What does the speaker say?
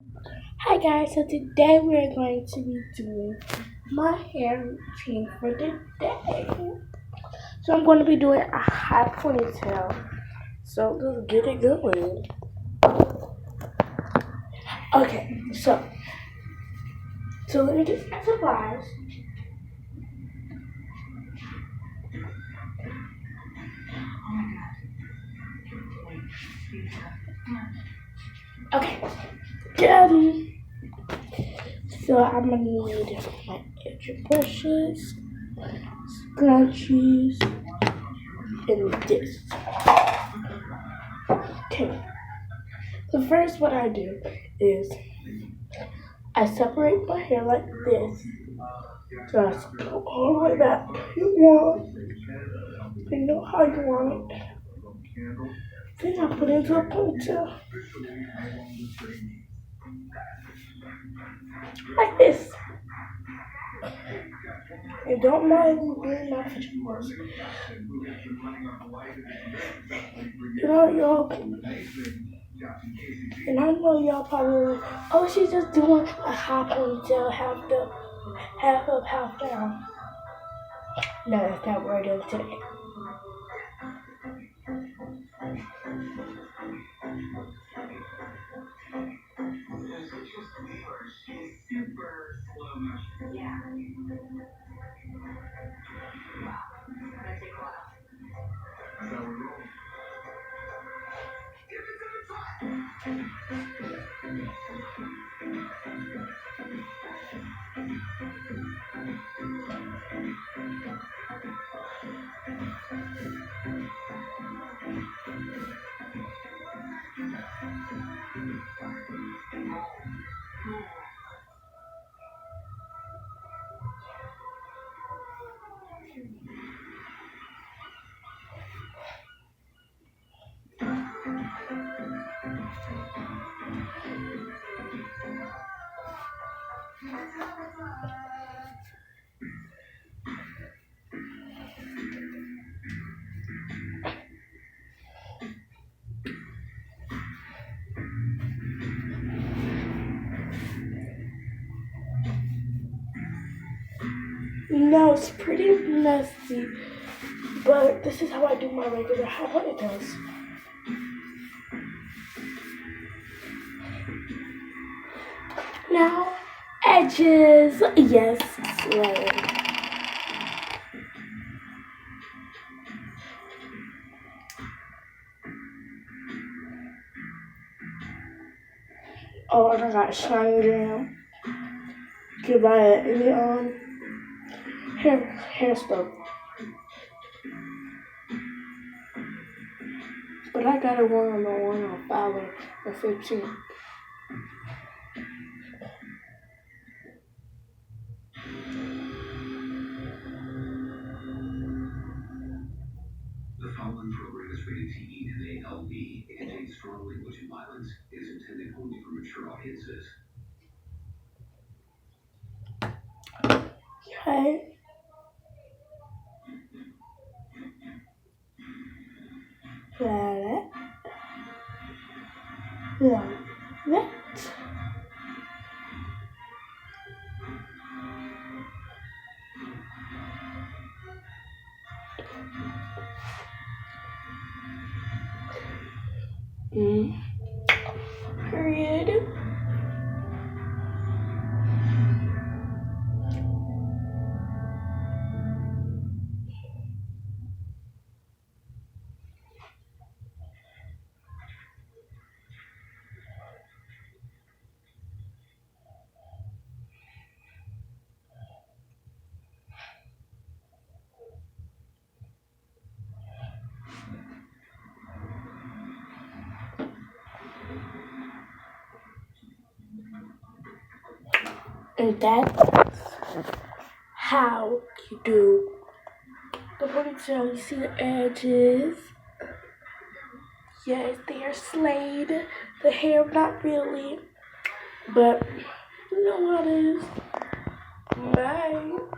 Hi guys, so today we are going to be doing my hair routine for the day. So I'm going to be doing a high ponytail. So let's get it going. Okay, so let me get some supplies. Okay, done. So I'm gonna need my edge brushes, scrunchies, and this. Okay. So first, what I do is I separate my hair like this. Just go all the way back. You know how you want it. Then I put it into a ponytail. Like this. And don't mind me doing my pajamas. Y'all, and I know y'all probably like, oh, she's just doing a high ponytail, half up, half down. No, that's not what we're doing today. No, it's pretty messy, but this is how I do my regular high ponytails. Now, edges. Yes, right. Oh, and I got shine jam. You can buy it any hair stuff. But I got it one on 5 or 15. The following program is rated TE and ALV. It contains strong language and violence. It is intended only for mature audiences. Okay. Like that. Mm. Period. And that's how you do the ponytail. You see the edges. Yes, they are slayed. The hair, not really. But you know what it is. Bye.